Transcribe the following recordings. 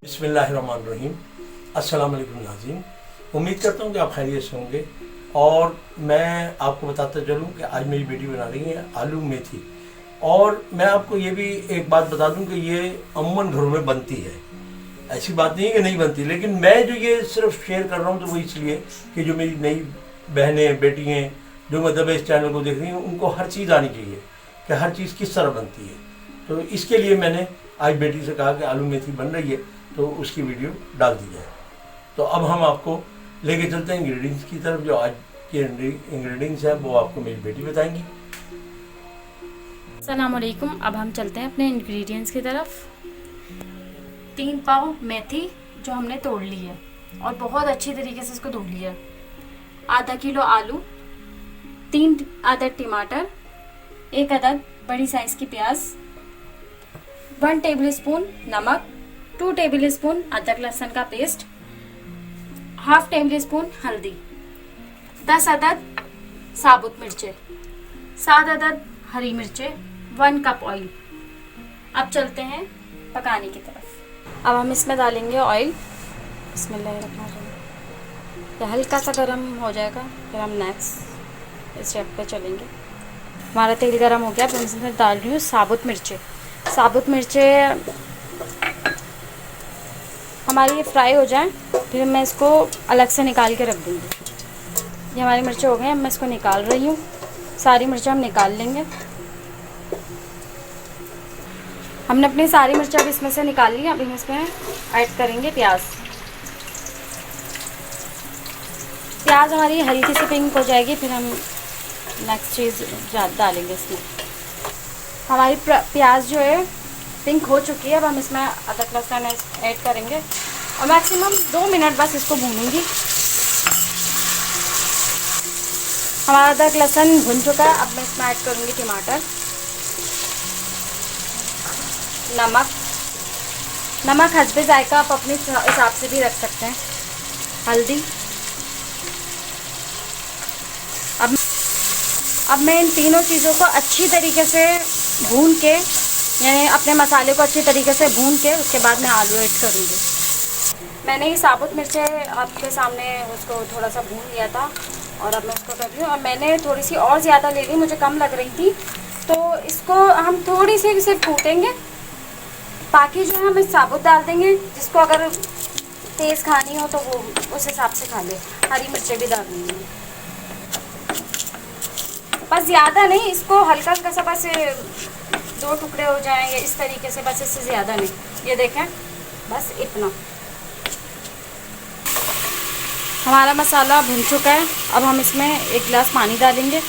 बिस्मिल्लाहिर्रहमानिर्रहीम। अस्सलाम वालेकुम नाज़रीन, उम्मीद करता हूँ कि आप खैरियत से होंगे। और मैं आपको बताता चलूँ कि आज मेरी बेटी बना रही है आलू मेथी। और मैं आपको ये भी एक बात बता दूँ कि ये अमूमन घरों में बनती है, ऐसी बात नहीं है कि नहीं बनती। लेकिन मैं जो ये सिर्फ शेयर कर रहा हूँ तो वो इसलिए कि जो मेरी नई बहनें बेटी हैं जो मतलब इस चैनल को देख रही हैं, उनको हर चीज़ आनी चाहिए कि हर चीज़ किस तरह बनती है। तो इसके लिए मैंने आज बेटी से कहा कि आलू मेथी बन रही है तो उसकी वीडियो डाल दी जाए। तो अब हम आपको लेके चलते हैं इंग्रेडिएंट्स की तरफ। जो आज के इंग्रेडिएंट्स हैं वो आपको मेरी बेटी बताएंगी। अस्सलाम वालेकुम। अब हम चलते हैं अपने इंग्रेडिएंट्स की तरफ। 3 पाव मेथी जो हमने तोड़ ली है और बहुत अच्छी तरीके से इसको धो लिया। आधा किलो आलू, 3 अदद टमाटर, 1 अदद बड़ी साइज की प्याज, 1 टेबलस्पून नमक, 2 टेबलस्पून अदरक लहसुन का पेस्ट, हाफ टेबलस्पून हल्दी, 10 अदद साबुत मिर्चें, 7 अदद हरी मिर्चें, 1 कप ऑयल। अब चलते हैं पकाने की तरफ। अब हम इसमें डालेंगे ऑयल। बिस्मिल्लाहिर्रहमानिर्रहीम। यह हल्का सा गर्म हो जाएगा, फिर हम नेक्स्ट स्टेप पे चलेंगे। हमारा तेल गर्म हो गया, फिर इसमें डाल रही हूँ साबुत मिर्चें। साबुत मिर्चें हमारी फ्राई हो जाएं, फिर मैं इसको अलग से निकाल के रख दूँगी। ये हमारी मिर्चें हो गई, अब मैं इसको निकाल रही हूँ। सारी मिर्चें हम निकाल लेंगे। हमने अपनी सारी मिर्चें अब इसमें से निकाल ली। अब हम इसमें ऐड करेंगे प्याज। प्याज हमारी हल्की सी पिंक हो जाएगी, फिर हम नेक्स्ट चीज़ डालेंगे इसमें। हमारी प्याज जो है पिंक हो चुकी है। अब हम इसमें अदरक लहसुन ऐड करेंगे और मैक्सिमम 2 मिनट बस इसको भूनूंगी। हमारा अदरक लहसुन भुन चुका है। अब मैं इसमें ऐड करूंगी टमाटर, नमक हस्बे जायका, आप अपने हिसाब से भी रख सकते हैं, हल्दी। अब मैं इन तीनों चीज़ों को अच्छी तरीके से भून के, यानी अपने मसाले को अच्छी तरीके से भून के उसके बाद मैं आलू ऐड करूँगी। मैंने ये साबुत मिर्चें आपके सामने उसको थोड़ा सा भून लिया था और अब मैं इसको कर रही हूँ। और मैंने थोड़ी सी और ज़्यादा ले ली, मुझे कम लग रही थी, तो इसको हम थोड़ी सी सिर्फ कूटेंगे। बाकी जो है हम इस साबुत डाल देंगे, जिसको अगर तेज़ खानी हो तो वो उस हिसाब से खा ले। हरी मिर्चें भी डाल देंगे, बस ज़्यादा नहीं, इसको हल्का हल्का सा बस 2 टुकड़े हो जाएं या इस तरीके से, बस इससे ज़्यादा नहीं। ये देखें, बस इतना। हमारा मसाला भुन चुका है। अब हम इसमें 1 गिलास पानी डालेंगे।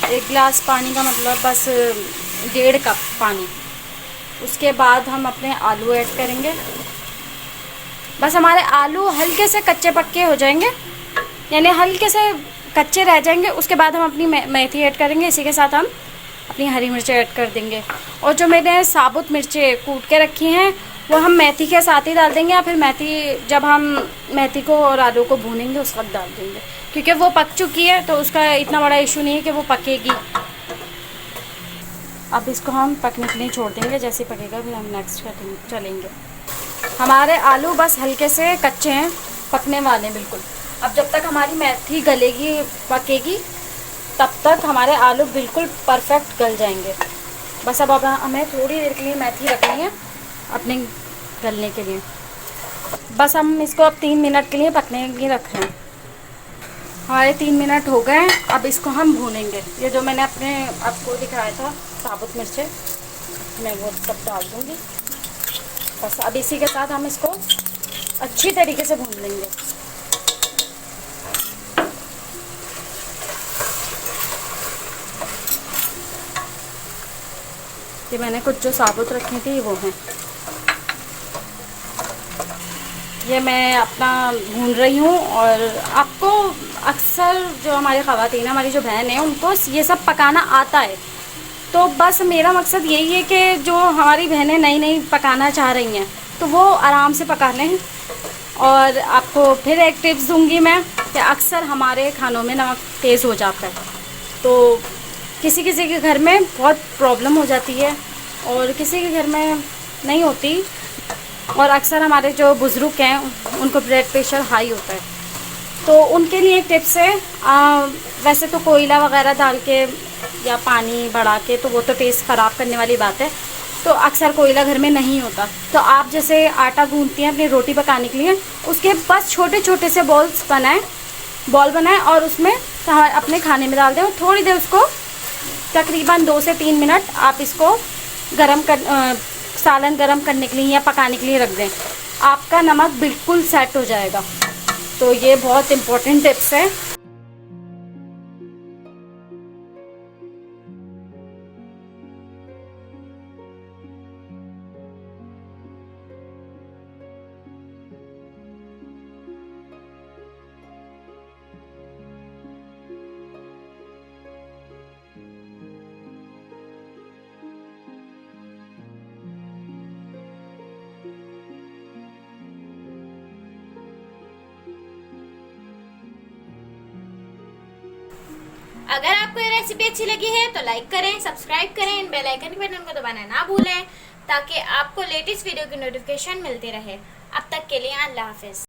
1 गिलास पानी का मतलब बस 1.5 कप पानी। उसके बाद हम अपने आलू ऐड करेंगे। बस हमारे आलू हल्के से कच्चे पक्के हो जाएंगे, यानी हल्के से कच्चे रह जाएंगे। उसके बाद हम अपनी मेथी ऐड करेंगे। इसी के साथ हम अपनी हरी मिर्चें ऐड कर देंगे। और जो मैंने साबुत मिर्चें कूट के रखी हैं वो हम मेथी के साथ ही डाल देंगे, या फिर मेथी जब हम मेथी को और आलू को भूनेंगे उस वक्त डाल देंगे, क्योंकि वो पक चुकी है तो उसका इतना बड़ा इशू नहीं है कि वो पकेगी। अब इसको हम पकने के लिए छोड़ देंगे, जैसे पकेगा फिर हम नेक्स्ट चलेंगे। हमारे आलू बस हल्के से कच्चे हैं, पकने वाले बिल्कुल। अब जब तक हमारी मेथी गलेगी, पकेगी, तब तक हमारे आलू बिल्कुल परफेक्ट गल जाएंगे। बस अब हमें थोड़ी देर के लिए मेथी रखनी है अपने गलने के लिए। बस हम इसको अब 3 मिनट के लिए पकने के लिए रख रहे हैं। हमारे 3 मिनट हो गए हैं। अब इसको हम भूनेंगे। ये जो मैंने आपको दिखाया था साबुत मिर्चें, मैं वो सब डाल दूँगी। बस अब इसी के साथ हम इसको अच्छी तरीके से भून लेंगे। ये मैंने कुछ जो साबुत रखी थी वो हैं, ये मैं अपना भून रही हूँ। और आपको अक्सर जो हमारे ख़वातीन, हमारी जो बहन है, उनको ये सब पकाना आता है। तो बस मेरा मकसद यही है कि जो हमारी बहनें नई नई पकाना चाह रही हैं तो वो आराम से पका लें। और आपको फिर एक टिप्स दूंगी मैं कि अक्सर हमारे खानों में नमक तेज़ हो जाता है, तो किसी किसी के घर में बहुत प्रॉब्लम हो जाती है और किसी के घर में नहीं होती। और अक्सर हमारे जो बुज़ुर्ग हैं उनको ब्लड प्रेशर हाई होता है, तो उनके लिए एक टिप्स है। वैसे तो कोयला वगैरह डाल के या पानी बढ़ा के तो वो तो टेस्ट ख़राब करने वाली बात है, तो अक्सर कोयला घर में नहीं होता। तो आप जैसे आटा गूंथती हैं अपनी रोटी पकाने के लिए, उसके बस छोटे छोटे से बॉल बनाएं और उसमें अपने खाने में डाल दें और थोड़ी देर उसको तकरीबन 2 से 3 मिनट आप इसको सालन गरम करने के लिए या पकाने के लिए रख दें। आपका नमक बिल्कुल सेट हो जाएगा। तो ये बहुत इम्पोर्टेंट टिप्स है। अगर आपको ये रेसिपी अच्छी लगी है तो लाइक करें, सब्सक्राइब करें, बेल आइकन के बटन को दबाना ना भूलें ताकि आपको लेटेस्ट वीडियो की नोटिफिकेशन मिलती रहे। अब तक के लिए अल्लाह हाफिज़।